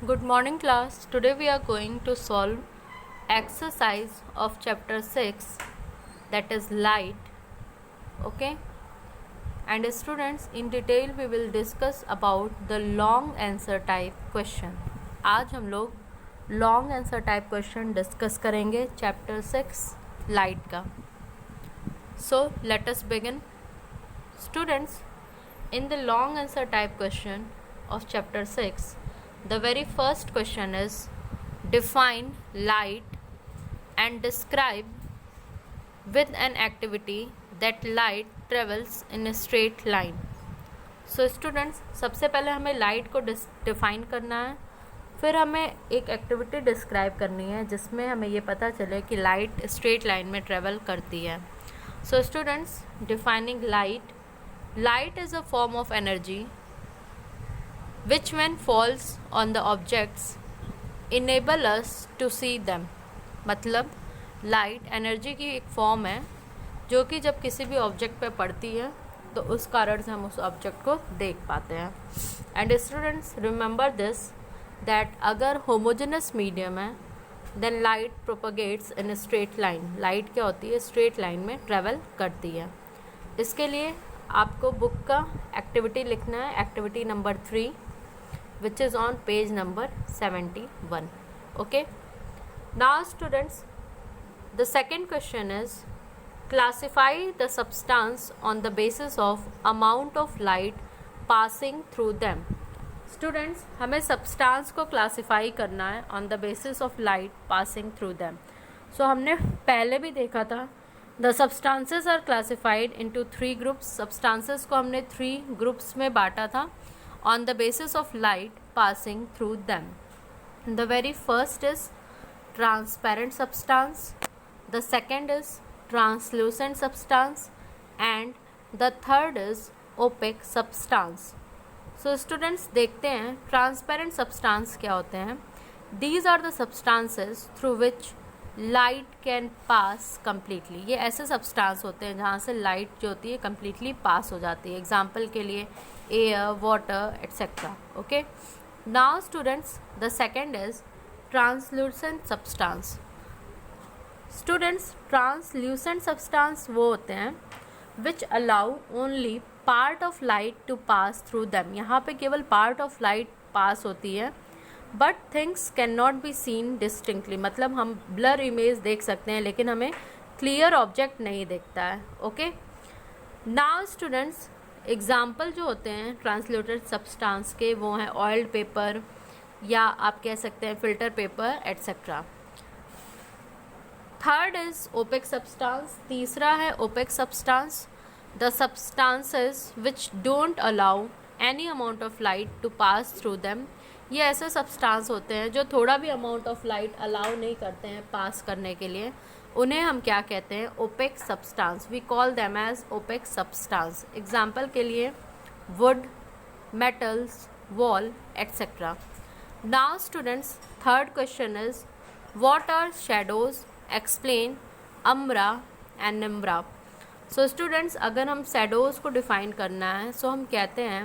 Good morning class. Today we are going to solve exercise of chapter 6, that is light. Okay, and students, in detail we will discuss about the long answer type question. आज हम लोग long answer type question discuss करेंगे chapter 6 light का. So let us begin. Students, in the long answer type question of chapter 6, the very first question is define light and describe with an activity that light travels in a straight line. So students, सबसे पहले हमें light को define करना है, फिर हमें एक activity describe करनी है जिसमें हमें ये पता चले कि लाइट स्ट्रेट लाइन में ट्रेवल करती है. So students, defining light is a form of energy which when falls on the objects enable us to see them. मतलब लाइट एनर्जी की एक फॉर्म है जो कि जब किसी भी ऑब्जेक्ट पे पड़ती है तो उस कारण से हम उस ऑब्जेक्ट को देख पाते हैं. And students, remember this that अगर होमोजेनस मीडियम है then light propagates in straight line. Light क्या होती है? स्ट्रेट लाइन में ट्रेवल करती है. इसके लिए आपको बुक का एक्टिविटी लिखना है, activity number 3, which is on page number 71. Okay, now students, the second question is classify the substance on the basis of amount of light passing through them. Students, हमें substance को classify करना है on the basis of light passing through them. So हमने पहले भी देखा था the substances are classified into 3 groups. substances को हमने 3 groups में बांटा था on the basis of light passing through them. The very first is transparent substance, the second is translucent substance, and the third is opaque substance. So students, देखते हैं transparent substance क्या होते हैं. These are the substances through which light can pass completely. ये ऐसे substance होते हैं जहाँ से light जो होती है completely pass हो जाती है. एग्जाम्पल के लिए air, water, etc. Okay. Now students, the second is translucent substance. Students, translucent substance वो होते हैं which allow only part of light to pass through them. यहाँ पे केवल part of light pass होती है but things cannot be seen distinctly. मतलब हम blur image देख सकते हैं लेकिन हमें clear object नहीं दिखता है. Okay. Now students, एग्ज़ाम्पल जो होते हैं ट्रांसल्यूटेड सब्सटेंस के वो हैं ऑयल्ड पेपर या आप कह सकते हैं filter paper etcetera. Third is opaque substance. तीसरा है opaque substance. The substances which don't allow any amount of light to pass through them. ये ऐसे सब्सटेंस होते हैं जो थोड़ा भी अमाउंट ऑफ लाइट अलाउ नहीं करते हैं पास करने के लिए. उन्हें हम क्या कहते हैं? Opaque substance. We call them as opaque substance. Example के लिए wood, metals, wall etcetera. Now students, third question is what are shadows, explain umbra and penumbra. So students, अगर हम शैडोज को डिफाइन करना है सो हम कहते हैं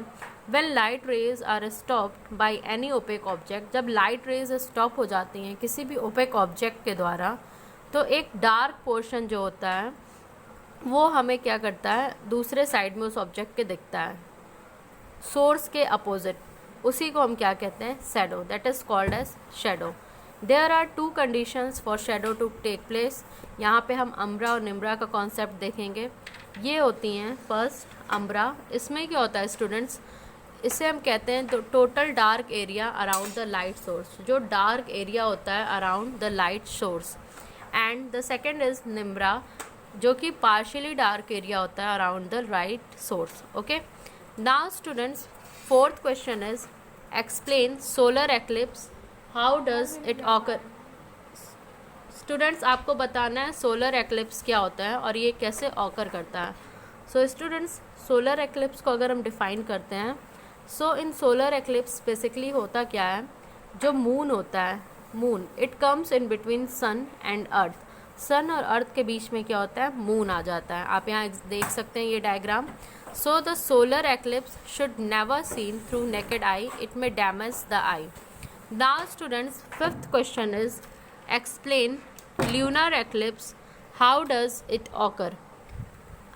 when light rays are stopped by any opaque object. जब लाइट रेज स्टॉप हो जाती हैं किसी भी ओपेक ऑब्जेक्ट के द्वारा तो एक डार्क पोर्शन जो होता है वो हमें क्या करता है? दूसरे साइड में उस ऑब्जेक्ट के दिखता है, सोर्स के अपोजिट. उसी को हम क्या कहते हैं? Shadow. That is called as shadow. There are 2 conditions for shadow to take place. यहाँ पे हम अम्ब्रा और निम्ब्रा का कॉन्सेप्ट देखेंगे. ये होती हैं फर्स्ट अम्ब्रा. इसमें क्या होता है स्टूडेंट्स? इसे हम कहते हैं तो total dark area around the light source. जो डार्क एरिया होता है around the light source. And the second is penumbra, जो कि पार्शियली डार्क एरिया होता है around the light source. Okay. Now students, fourth question is explain solar eclipse. How does it occur. Students, आपको बताना है solar eclipse क्या होता है और ये कैसे ऑकर करता है. सो स्टूडेंट्स, सोलर एक्लिप्स को अगर हम डिफाइन करते हैं so in solar eclipse basically होता क्या है? जो मून होता है, moon, it comes in between sun and earth. Sun और अर्थ के बीच में क्या होता है? मून आ जाता है. आप यहाँ देख सकते हैं ये diagram. So the solar eclipse should never seen through naked eye, it may damage the I. Now students, fifth question is explain lunar eclipse. How does it occur?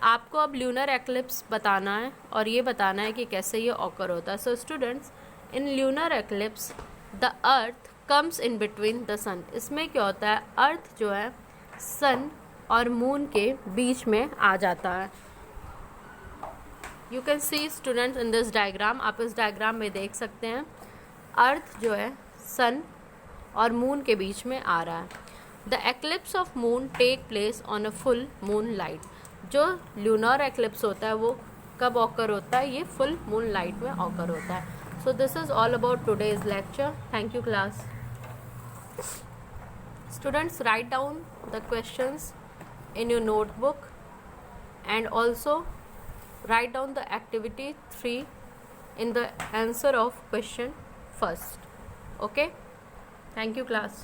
आपको अब ल्यूनर एक्लिप्स बताना है और ये बताना है कि कैसे ये ऑकर होता है. So students, in lunar eclipse the earth comes in between the sun. इसमें क्या होता है, अर्थ जो है सन और मून के बीच में आ जाता है. You can see students in this diagram, आप इस डायग्राम में देख सकते हैं अर्थ जो है सन और मून के बीच में आ रहा है. The eclipse of moon take place on a full moon light. जो ल्यूनर एक्लिप्स होता है वो कब ऑकर होता है, ये फुल मून लाइट में ऑकर होता है. So this is all about today's lecture. Thank you class. Students, write down the questions in your notebook and also write down the activity 3 in the answer of question first. Okay, thank you class.